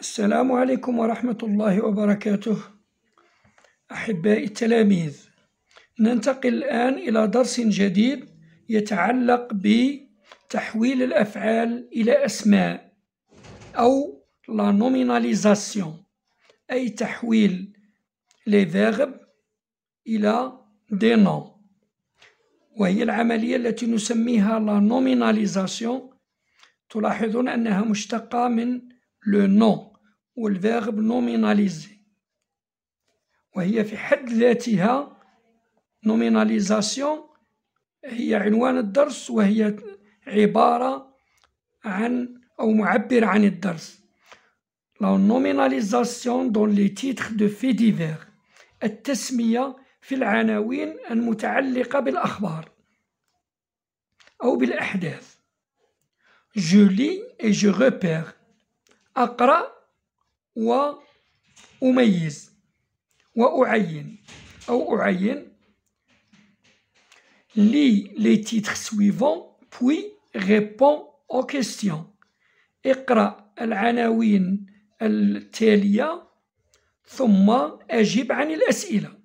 السلام عليكم ورحمة الله وبركاته. أحبائي التلاميذ، ننتقل الآن إلى درس جديد يتعلق بتحويل الأفعال إلى أسماء أو la nominalisation، أي تحويل les verbes إلى des noms، وهي العملية التي نسميها la nominalisation. تلاحظون أنها مشتقة من le nom والverbe nominaliser، وهي في حد ذاتها nominalisation هي عنوان الدرس، وهي عبارة عن أو معبر عن الدرس. La nominalisation dans les titres de faits divers، التسمية في العناوين المتعلقة بالأخبار أو بالأحداث. Je lis et je repère، أقرأ وأميز وأعين أو أعين. Lis les titres suivants puis réponds aux questions، اقرأ العناوين التالية ثم أجب عن الأسئلة.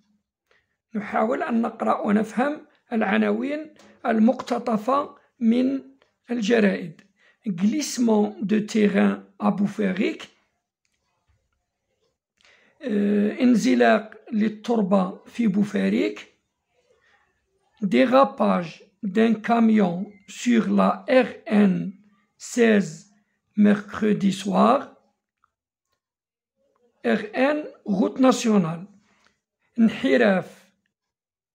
نحاول أن نقرأ ونفهم العناوين المقتطفة من الجرائد. Glissement de terrain à Boufféric، انزلاق للتربة في بوفاريك. Dérapage d'un camion sur la RN 16 mercredi soir. RN route nationale، انحراف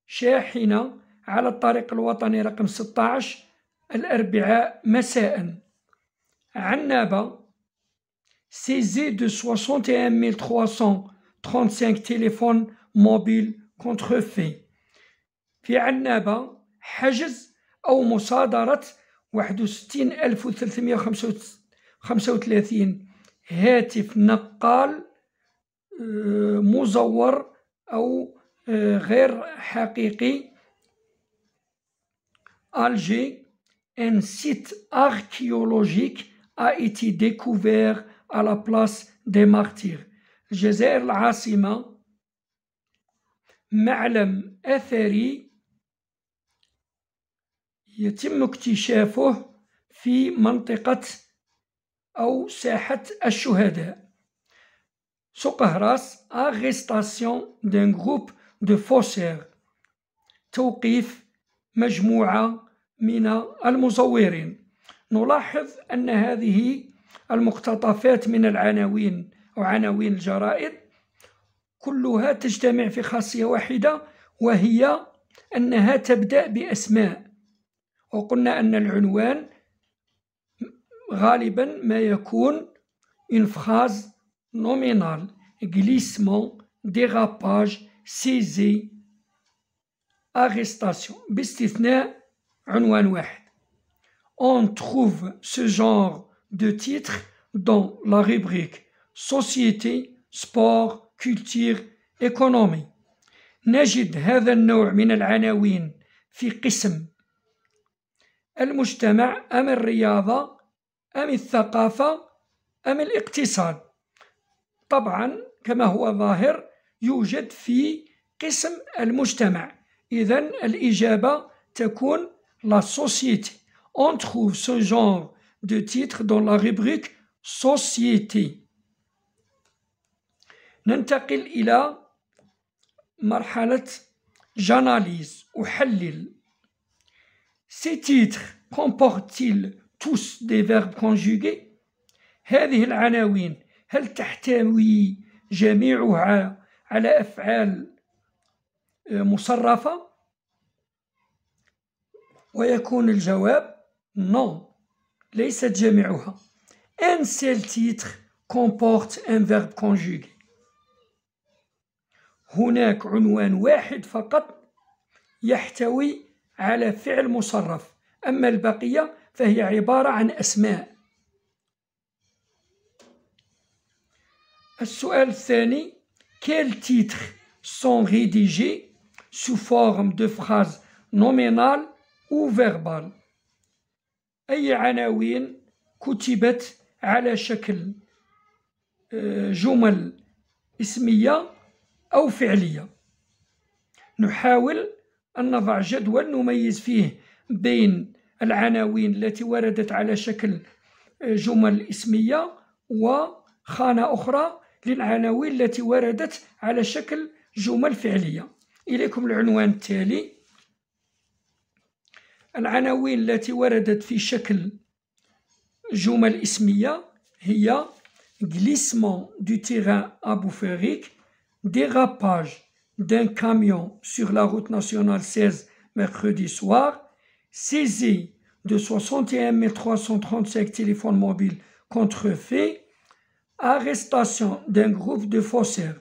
شاحنة على الطريق الوطني رقم 16 الأربعاء مساء. عنابة، saisie de 61 335 téléphones mobiles contrefaits. في عنابة حجز أو مصادرة 61335 هاتف نقال مزور أو غير حقيقي. Alger، un site archéologique a été découvert à la place des martyrs. الجزائر العاصمة، معلم أثري يتم اكتشافه في منطقة أو ساحة الشهداء. سقهراس، arrestation d'un groupe de faussaires، توقيف مجموعة من المزورين. نلاحظ أن هذه المقتطفات من العناوين أو عناوين الجرائد كلها تجتمع في خاصية واحدة، وهي أنها تبدأ بأسماء. وقلنا أن العنوان غالبا ما يكون une phrase nominale. glissement، dérapage، saisie، arrestation، باستثناء عنوان واحد. On trouve ce genre de titre dans la rubrique société، sport، culture، économie. نجد هذا النوع من العناوين في قسم المجتمع أم الرياضة أم الثقافة أم الاقتصاد. طبعا كما هو ظاهر يوجد في قسم المجتمع، إذن الإجابة تكون la société. On trouve ce genre de titre dans la rubrique société. ننتقل إلى مرحلة j'analyse، أحلل. Ces titres comportent-ils tous des verbes conjugués؟ هذه العناوين هل تحتوي جميعها على أفعال مصرفة؟ ويكون الجواب non، ليست جميعها. Un seul titre comporte un verbe conjugué. هناك عنوان واحد فقط يحتوي على فعل مصرف، أما البقية فهي عبارة عن أسماء. السؤال الثاني، quels titres sont rédigés sous forme de phrases nominales ou verbales؟ أي عناوين كتبت على شكل جمل اسمية أو فعلية. نحاول أن نضع جدول نميز فيه بين العناوين التي وردت على شكل جمل اسمية وخانة أخرى للعناوين التي وردت على شكل جمل فعلية. إليكم العنوان التالي. العناوين التي وردت في شكل جمل اسمية هي glissement du terrain à Boufféric, dérapage d'un camion sur la route nationale 16 mercredi soir, saisie de 61 335 téléphones mobiles contrefaits, arrestation d'un groupe de faussaires.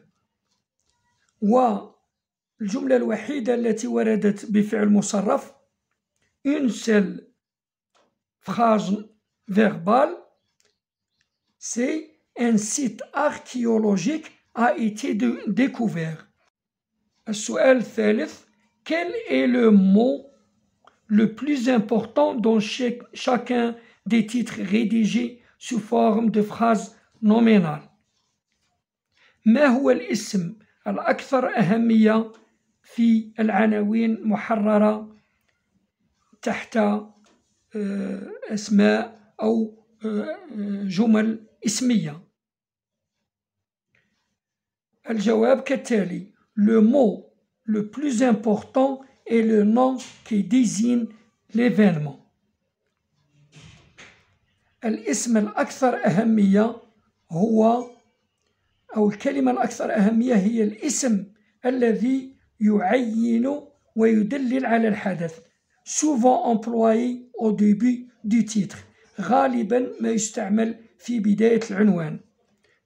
والجملة الوحيدة التي وردت بفعل مصرف une seule phrase verbale, c'est un site archéologique a été découvert. السؤال الثالث. Quel est le mot le plus important dans chacun des titres rédigés sous forme de phrases nominales؟ ما هو الاسم الأكثر أهمية في العناوين محررة تحت أسماء أو جمل اسمية؟ الجواب كالتالي. Le mot le plus important est le nom qui désigne l'événement. الاسم الأكثر أهمية هو أو الكلمة الأكثر أهمية هي الاسم الذي يعين ويدلل على الحدث. souvent employé au début du titre. غالبا ما يستعمل في بداية العنوان.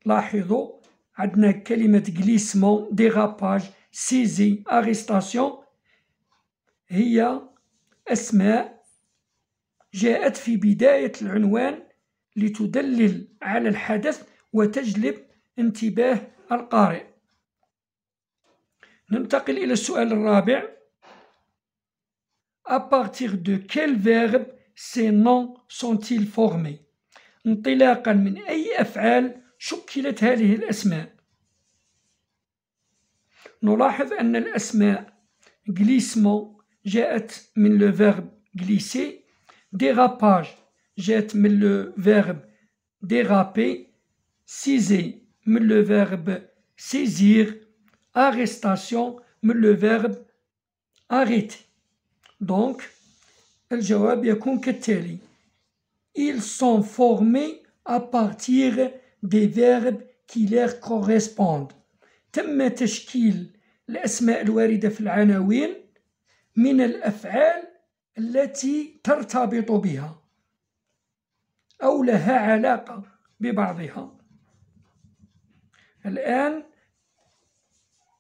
لاحظوا عندنا كلمة glissement, dérapage, saisie, arrestation هي أسماء جاءت في بداية العنوان لتدلل على الحدث وتجلب انتباه القارئ. ننتقل إلى السؤال الرابع. À partir de quel verbe ces noms sont-ils formés؟ انطلاقا من أي أفعال شكلت هذه الأسماء؟ نلاحظ أن الأسماء glissement جاءت من le verbe glisser, dérapage جاءت من le verbe déraper, saisie من le verbe saisir, arrestation من le verbe arrêter. Donc, الجواب يكون كالتالي. Ils sont formés à partir des verbes qui leur correspondent. تم تشكيل الأسماء الواردة في العناوين من الأفعال التي ترتبط بها أو لها علاقة ببعضها. الآن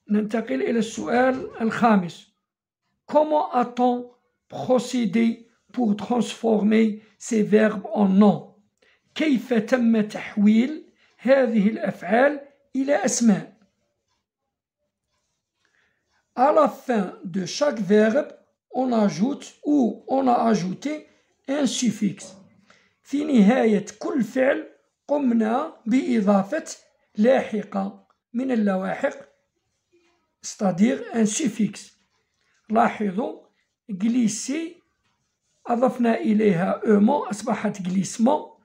ننتقل إلى السؤال الخامس. Comment a-t-on procédé pour transformer ces verbes en noms؟ كيف تم تحويل هذه الأفعال إلى أسماء؟ À la fin de chaque verbe, on ajoute ou on a ajouté un suffixe. في نهاية كل فعل قمنا بإضافة لاحقة من اللواحق c'est-à-dire un suffixe. لاحظوا glisser أضفنا إليها أمو أصبحت glissement.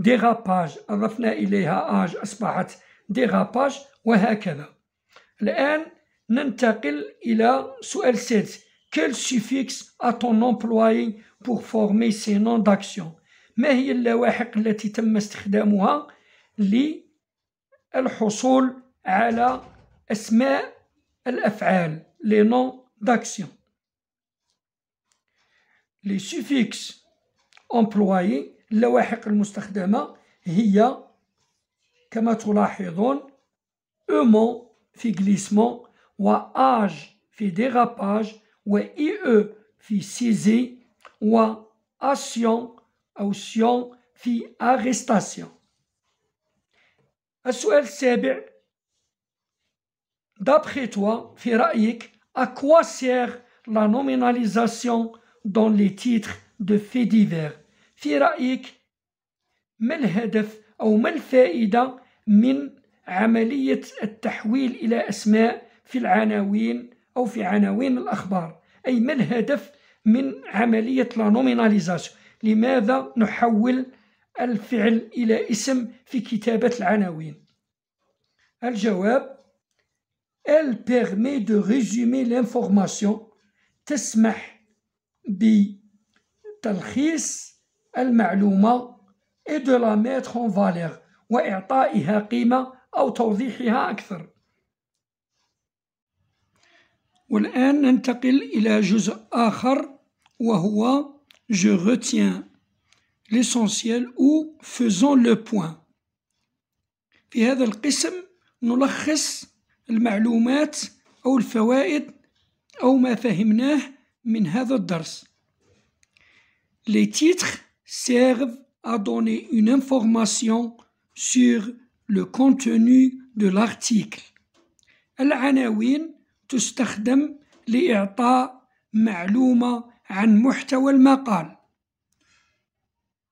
dérapage أضفنا إليها آج أصبحت dérapage وهكذا. الآن ننتقل إلى سؤال السادس. Quel suffixe a-t-on employé pour former ces noms d'action؟ ما هي اللواحق التي تم استخدامها للحصول على أسماء الأفعال les noms d'action؟ Les suffixes employés اللواحق المستخدمة هي كما تلاحظون أمو في glissement وآج في dérapage وإي في saisie وأسيون أو سيون في arrestation. السؤال السابع. D'après toi, في رأيك, à quoi sert la nominalisation dans les titres de faits divers؟ في رأيك ما الهدف أو ما الفائدة من عملية التحويل إلى أسماء في العناوين أو في عناوين الأخبار؟ أي ما الهدف من عملية لا نوميناليزاسيون؟ لماذا نحول الفعل إلى اسم في كتابة العناوين؟ الجواب: Elle permet de résumer l'information. تسمح بتلخيص المعلومة et de la mettre en valeur وإعطائها قيمة أو توضيحها أكثر. والآن ننتقل إلى جزء آخر وهو Je retiens l'essentiel ou faisons le point. في هذا القسم نلخص المعلومات أو الفوائد أو ما فهمناه من هذا الدرس. Les titres servent à donner une information sur le contenu de l'article. العناوين تستخدم لإعطاء معلومة عن محتوى المقال.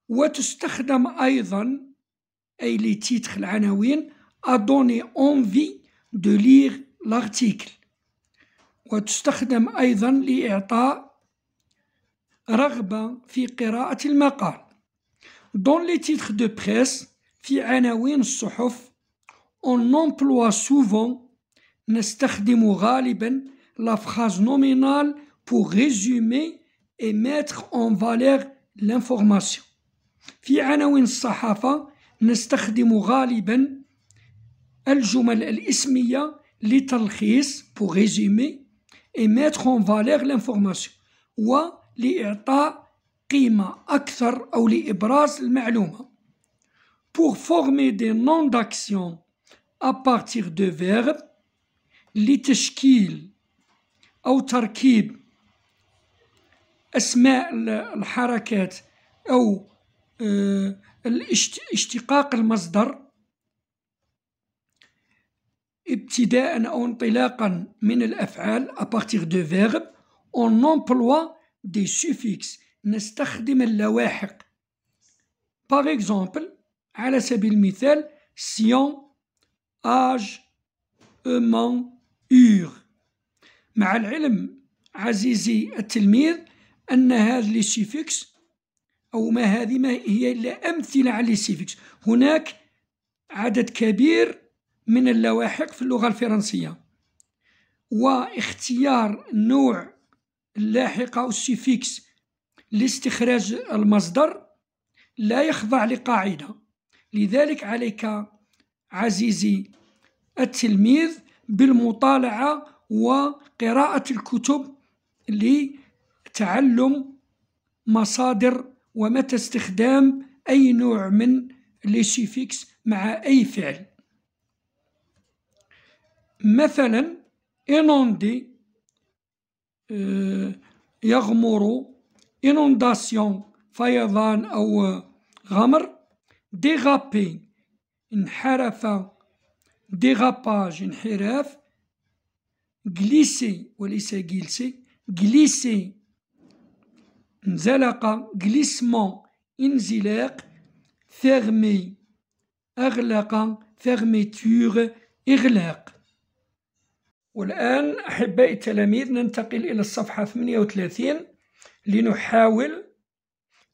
وتستخدم أيضا أي les titres العناوين à donner envie de lire l'article. وتستخدم أيضا لإعطاء رغبة في قراءة المقال. Dans les titres de presse في عناوين الصحف on emploie souvent نستخدم غالبا la phrase nominale pour résumer et mettre en valeur l'information. في عناوين الصحافة نستخدم غالبا الجمل الاسمية لتلخيص pour résumer et mettre en valeur l'information ولإعطاء قيمة أكثر أو لإبراز المعلومة. Pour former des noms d'action à partir de verbes لتشكيل أو تركيب أسماء الحركات أو اشتقاق المصدر ابتداء أو انطلاقا من الأفعال à partir de verbes on emploie des suffixes نستخدم اللواحق. par exemple على سبيل المثال sien, âge, aimant, heure. مع العلم عزيزي التلميذ أن هذه السيفكس أو ما هي إلا أمثلة على السيفكس. هناك عدد كبير من اللواحق في اللغة الفرنسية واختيار نوع اللاحقة أو السيفكس لاستخراج المصدر لا يخضع لقاعدة. لذلك عليك عزيزي التلميذ بالمطالعة وقراءة الكتب لتعلم مصادر ومتى استخدام أي نوع من السيفكس مع أي فعل. مثلا inonder يغمر inondation فيضان أو غمر déraper انحرف dérapage انحراف glisser وليس glisser glisser انزلق glissement انزلاق fermer أغلق fermeture إغلاق. والآن أحبائي التلاميذ ننتقل إلى الصفحة 38 لنحاول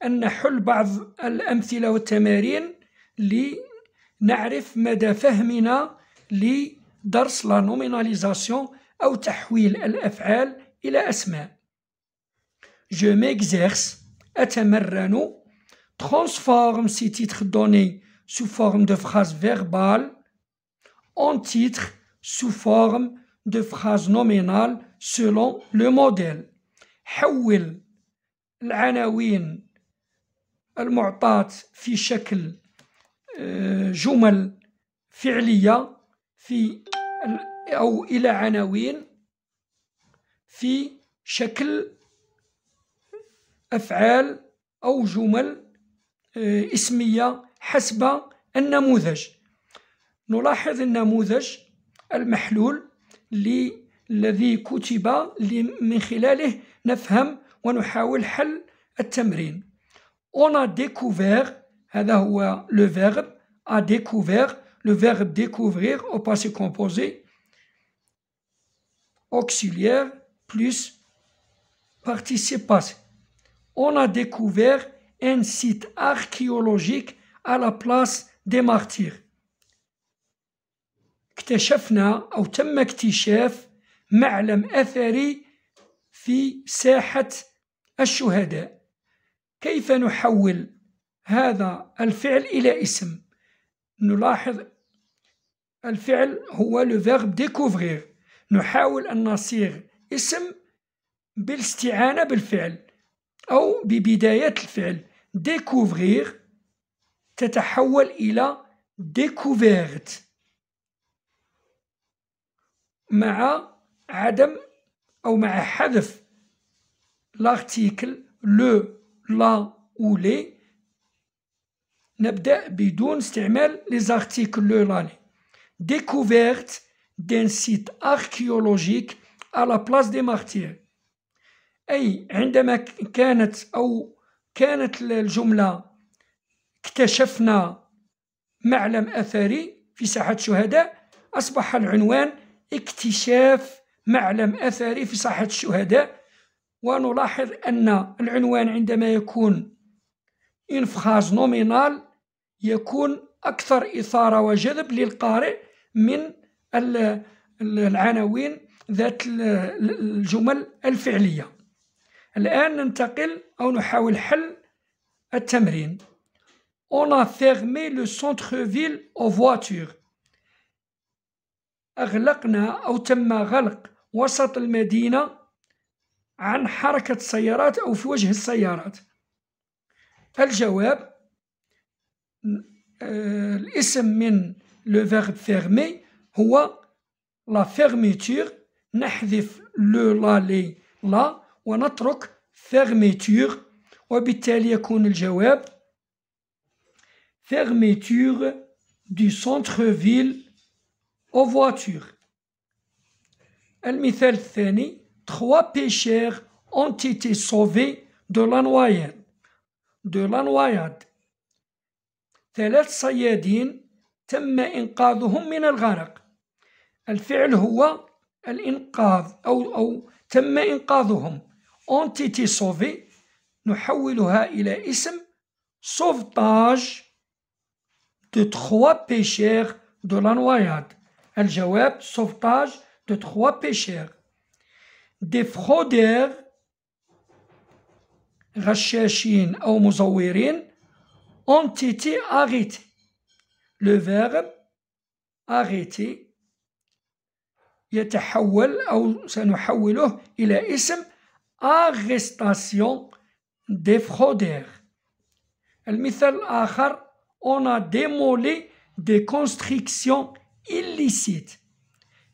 أن نحل بعض الأمثلة والتمارين لنعرف مدى فهمنا لدرس لا نوميناليزاسيون أو تحويل الأفعال إلى أسماء. Je m'exerce أتمرن transforme ces titres donnés sous forme de phrases verbales en titres sous forme de phrases nominales selon le modèle. حول العناوين المعطاة في شكل جمل فعلية أو إلى عناوين في شكل أفعال أو جمل اسمية حسب النموذج. نلاحظ النموذج المحلول الذي كتب من خلاله نفهم ونحاول حل التمرين. On a découvert هذا هو le verbe a découvert, le verbe découvrir au passé composé, auxiliaire plus participe passé. On a découvert un site archéologique à la place des martyrs. اكتشفنا أو تم اكتشاف معلم أثري في ساحة الشهداء. كيف نحول هذا الفعل إلى اسم؟ نلاحظ الفعل هو le verbe découvrir. نحاول أن نصيغ اسم بالاستعانة بالفعل أو ببداية الفعل. découvrir تتحول إلى découverte مع عدم أو مع حذف l'article le, la ou les. نبدأ بدون استعمال les articles le, la, les. Découverte d'un site archéologique à la place des martyrs. أي عندما كانت الجملة اكتشفنا معلم أثري في ساحة الشهداء، أصبح العنوان اكتشاف معلم أثري في ساحة الشهداء. ونلاحظ أن العنوان عندما يكون une phrase nominale يكون أكثر إثارة وجذب للقارئ من العناوين ذات الجمل الفعلية. الآن ننتقل أو نحاول حل التمرين. On a fermé le centre-ville aux voitures. أغلقنا أو تم غلق وسط المدينة عن حركة السيارات أو في وجه السيارات. الجواب الاسم من le verbe fermer هو la fermeture. نحذف le, la, les, la ونترك fermeture، وبالتالي يكون الجواب fermeture du centre-ville aux voitures. المثال الثاني 3 pêcheurs ont été sauvés de la noyade. 3 صيادين تم إنقاذهم من الغرق. الفعل هو الإنقاذ أو تم إنقاذهم. ont été sauvés نحولها إلى اسم sauvetage de 3 pêcheurs de la noyade. الجواب sauvetage de 3 pêcheurs. des fraudeurs غشاشين أو مزورين ont été arrêtés. le verbe arrêter يتحول أو سنحوله إلى اسم arrestation des fraudeurs. المثال الآخر on a démoli des constructions illicites.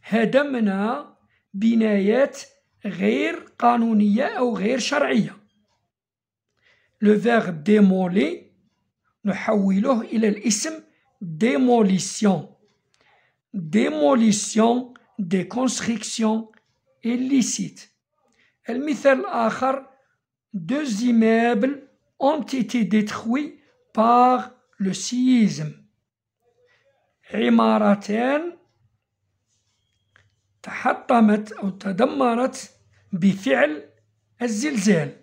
هدمنا بنايات غير قانونية أو غير شرعية. le verbe démoler نحوله إلى الاسم démolition. démolition des constructions illicites. المثال الآخر 2 immeubles ont été détruits par le séisme. عمارتان تحطمت أو تدمرت بفعل الزلزال.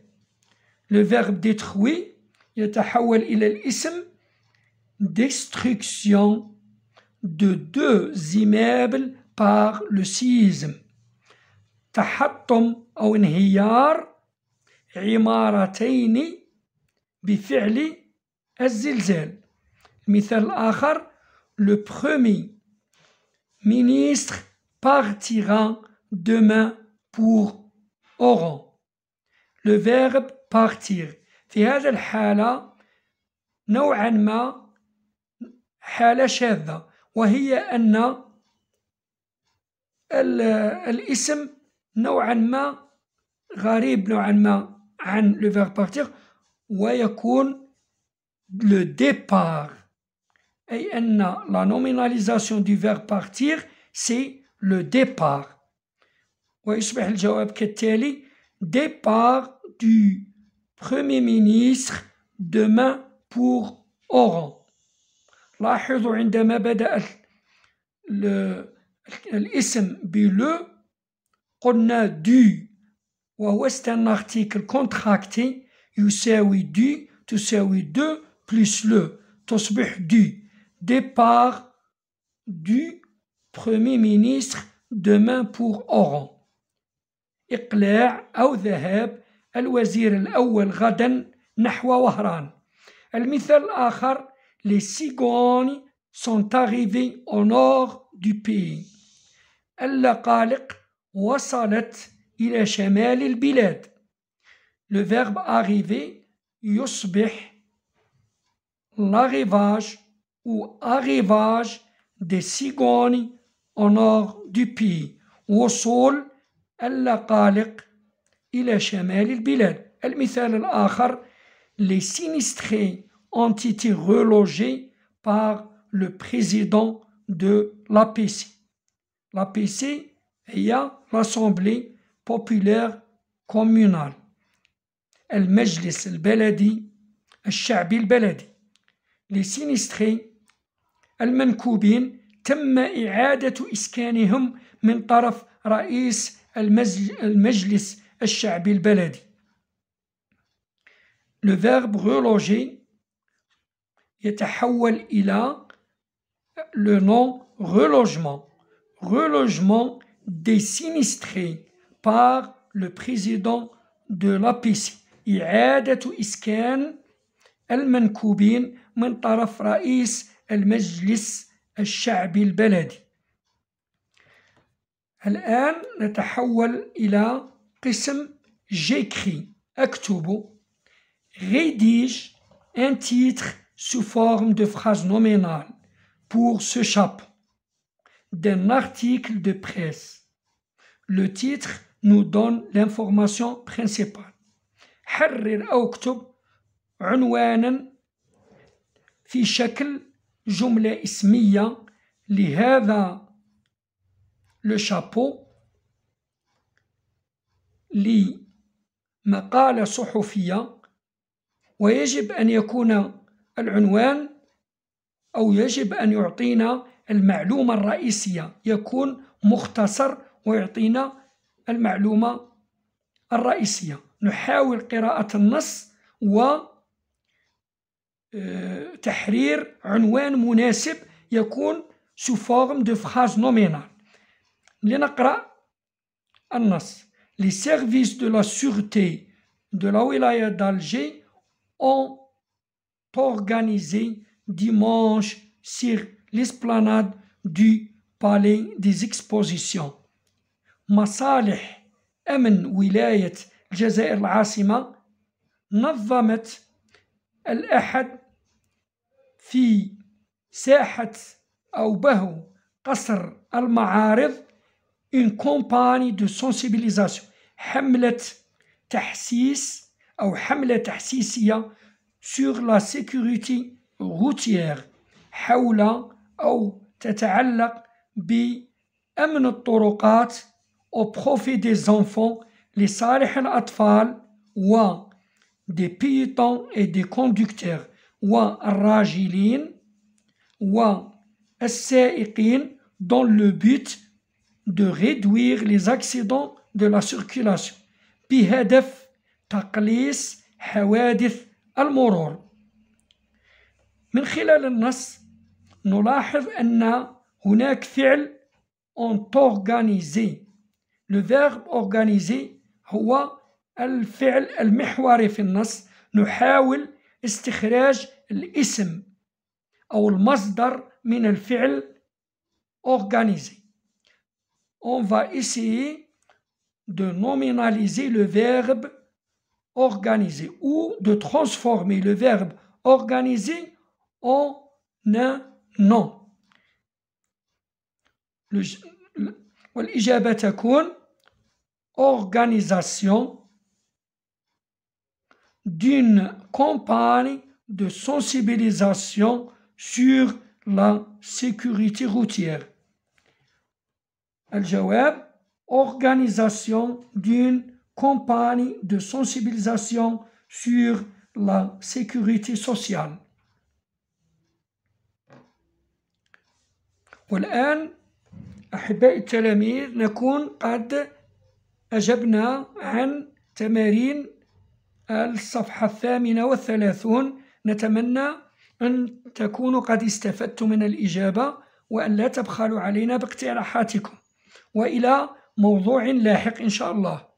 le verbe détruit يتحول إلى الاسم destruction de 2 immeubles par le séisme. تحطم أو انهيار عمارتين بفعل الزلزال. المثال الآخر le premier ministre partira demain pour Oran. le verbe partir في هذه الحالة نوعا ما حالة شاذة، وهي أن الاسم نوعا ما غريب نوعا ما عن le verbe partir، ويكون le départ، أي أن la nominalisation du verbe partir c'est le départ. ويصبح الجواب كالتالي départ du Premier ministre demain pour أوران. لاحظوا عندما بدأ الاسم بلو قلنا دو، وهو un article contracté يساوي دو تساوي دو plus le تصبح du. Départ du Premier ministre demain pour Oran. إقلاع أو ذهاب الوزير الأول غدا نحو وهران. المثال الآخر: Les cigognes sont arrivés au nord du pays. اللقالق وصلت إلى شمال البلاد. Le verbe arriver يصبح l'arrivage ou arrivage des cigognes au nord du pays. وصول اللقالق إلى شمال البلاد. المثال الآخر: Les sinistrés ont été relogés par le président de l'APC. l'APC هي l'Assemblée populaire communale، المجلس البلدي الشعبي البلدي. Les sinistrés المنكوبين تم إعادة إسكانهم من طرف رئيس المجلس الشعبي البلدي. Le verbe reloger يتحول إلى le nom relogement. Relogement des sinistrés par le président de l'APC. إعادة إسكان المنكوبين من طرف رئيس المجلس الشعبي البلدي. الآن نتحول إلى قسم j'écris أكتب. Rédige un titre sous forme de phrase nominale pour ce chapeau d'un article de presse. Le titre nous donne l'information principale. حرر أو اكتب عنوانا في شكل جملة اسمية لهذا le chapeau لمقالة صحفية، ويجب أن يكون العنوان أو يجب أن يعطينا المعلومة الرئيسية، يكون مختصر ويعطينا المعلومة الرئيسية. نحاول قراءة النص وتحرير عنوان مناسب يكون sous forme de phrase nominale. لنقرأ النص. Les services de la sûreté de la wilaya d'Alger ont organisé dimanche sur l'esplanade du palais des expositions. مصالح أمن ولاية الجزائر العاصمة نظمت الأحد في ساحة أو بهو قصر المعارض une campagne de sensibilisation، حملة تحسيس أو حملة تحسيسية sur la sécurité routière، حول أو تتعلق بأمن الطرقات au profit des enfants لصالح الأطفال و des piétons et des conducteurs والراجلين والسائقين dans le but de réduire les accidents de la circulation بهدف تقليص حوادث المرور. من خلال النص نلاحظ أن هناك فعل ont organisé. Le verbe organiser هو الفعل المحوري في النص. نحاول استخراج الاسم أو المصدر من الفعل organiser. On va essayer de nominaliser le verbe organiser ou de transformer le verbe organiser en un nom. والإجابة تكون organisation d'une campagne de sensibilisation sur la sécurité routière. الجواب organisation d'une campagne de sensibilisation sur la sécurité sociale. والآن أحبائي التلاميذ نكون قد أجبنا عن تمارين الصفحة 38. نتمنى أن تكونوا قد استفدتم من الإجابة وأن لا تبخلوا علينا باقتراحاتكم، وإلى موضوع لاحق إن شاء الله.